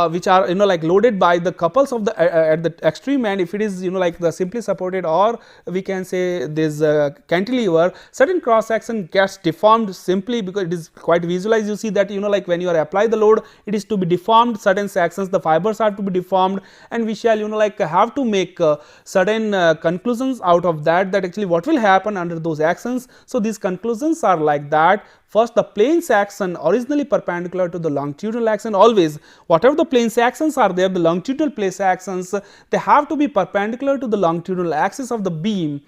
which are like loaded by the couples of the at the extreme end, if it is like the simply supported, or we can say this cantilever, certain cross section gets deformed simply because it is quite visualized. You see that like when you are apply the load, it is to be deformed, certain sections the fibers are to be deformed, and we shall like have to make certain conclusions out of that actually what will happen under those actions. So, these conclusions are like that. First, the plane section originally perpendicular to the longitudinal action, always whatever the plane sections are there, the longitudinal plane sections, they have to be perpendicular to the longitudinal axis of the beam,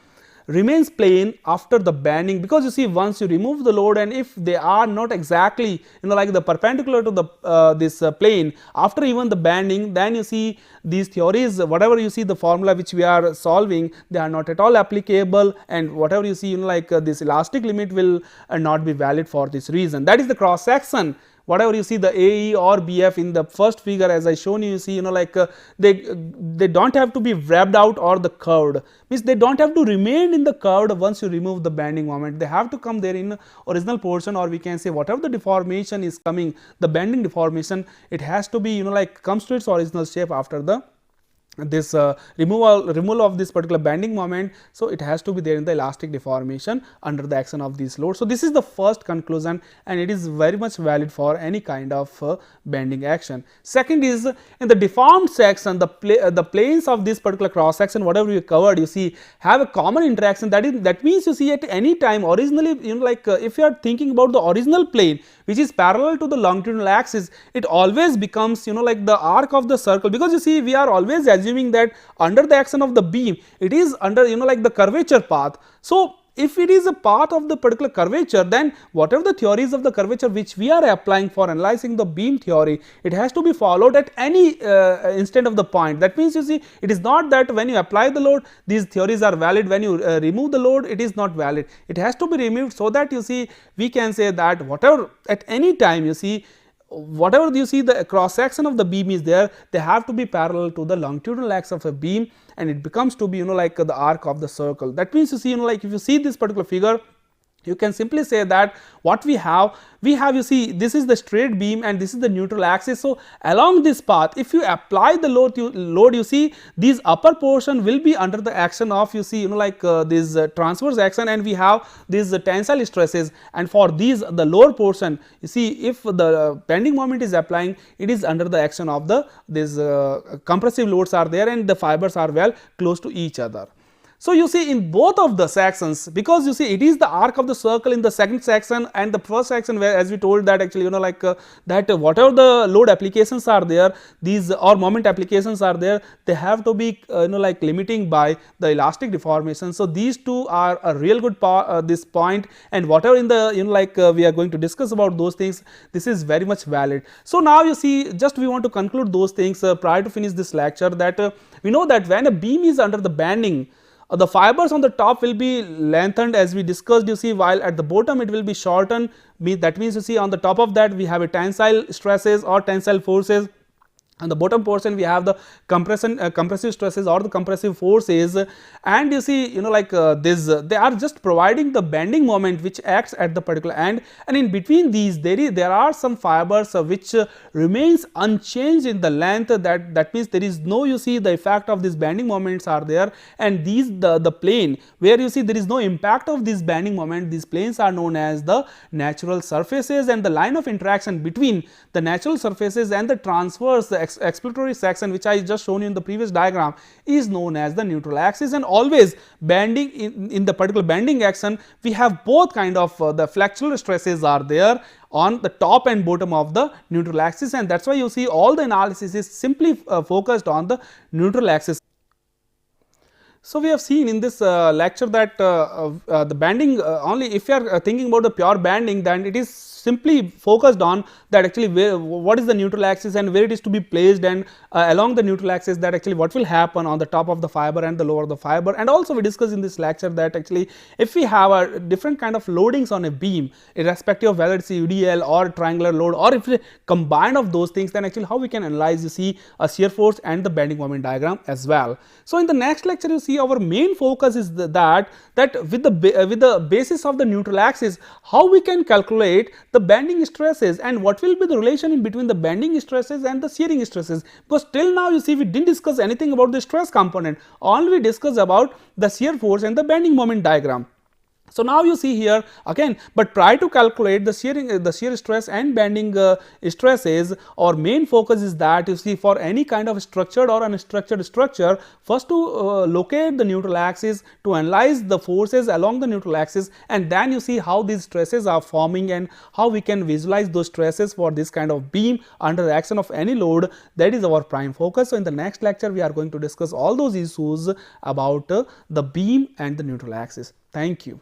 remains plane after the bending, because you see once you remove the load, and if they are not exactly like the perpendicular to the this plane after even the bending, then you see these theories, whatever you see the formula which we are solving, they are not at all applicable, and whatever you see like this elastic limit will not be valid for this reason. That is the cross section. Whatever you see the AE or BF in the first figure, as I shown you, see like they do not have to be wrapped out or the curved, means they do not have to remain in the curved once you remove the bending moment. They have to come there in original portion, or we can say whatever the deformation is coming, the bending deformation, it has to be like comes to its original shape after the this removal of this particular bending moment. So, it has to be there in the elastic deformation under the action of these loads. So, this is the first conclusion, and it is very much valid for any kind of bending action. Second is in the deformed section, the planes of this particular cross section, whatever we covered, you see have a common interaction. That means you see at any time originally like if you are thinking about the original plane which is parallel to the longitudinal axis, it always becomes like the arc of the circle, because you see we are always assuming that under the action of the beam it is under like the curvature path. So, if it is a path of the particular curvature, then whatever the theories of the curvature which we are applying for analyzing the beam theory, it has to be followed at any instant of the point. That means you see it is not that when you apply the load these theories are valid, when you remove the load it is not valid. It has to be removed, so that you see we can say that whatever at any time you see whatever you see the cross section of the beam is there, they have to be parallel to the longitudinal axis of a beam, and it becomes to be like the arc of the circle. That means you see like if you see this particular figure, you can simply say that what we have you see this is the straight beam and this is the neutral axis. So, along this path if you apply the load you see these upper portion will be under the action of you see like this transverse action, and we have these tensile stresses, and for these the lower portion you see if the bending moment is applying, it is under the action of the this compressive loads are there, and the fibers are well close to each other. So, you see in both of the sections, because you see it is the arc of the circle in the second section and the first section, where as we told that actually like that whatever the load applications are there, these or moment applications are there, they have to be like limiting by the elastic deformation. So, these two are a real good this point, and whatever in the like we are going to discuss about those things, this is very much valid. So, now you see just we want to conclude those things prior to finish this lecture, that we know that when a beam is under the bending, The fibers on the top will be lengthened as we discussed, you see, while at the bottom it will be shortened. That means, you see, on the top of that we have a tensile stresses or tensile forces. On the bottom portion we have the compressive stresses or the compressive forces, and you see, like this they are just providing the bending moment which acts at the particular end, and in between these there are some fibers which remains unchanged in the length. That means there is no, you see, the effect of these bending moments are there, and these the plane where you see there is no impact of this bending moment, these planes are known as the natural surfaces, and the line of interaction between the natural surfaces and the transverse, the exploratory section which I just shown you in the previous diagram, is known as the neutral axis. And always bending in the particular bending action we have both kind of the flexural stresses are there on the top and bottom of the neutral axis, and that is why you see all the analysis is simply focused on the neutral axis. So, we have seen in this lecture that the bending, only if you are thinking about the pure bending, then it is simply focused on that actually what is the neutral axis and where it is to be placed, and along the neutral axis that actually what will happen on the top of the fiber and the lower of the fiber. And also we discussed in this lecture that actually if we have a different kind of loadings on a beam, irrespective of whether it is UDL or triangular load, or if we combine of those things, then actually how we can analyze, you see, a shear force and the bending moment diagram as well. So, in the next lecture you see our main focus is that with the basis of the neutral axis, how we can calculate the bending stresses and what will be the relation in between the bending stresses and the shearing stresses, because till now you see we didn't discuss anything about the stress component, only we discussed about the shear force and the bending moment diagram. So, now you see here again, but try to calculate the shear stress and bending stresses. Our main focus is that, you see, for any kind of structured or unstructured structure, first to locate the neutral axis, to analyze the forces along the neutral axis, and then you see how these stresses are forming and how we can visualize those stresses for this kind of beam under the action of any load. That is our prime focus. So, in the next lecture we are going to discuss all those issues about the beam and the neutral axis. Thank you.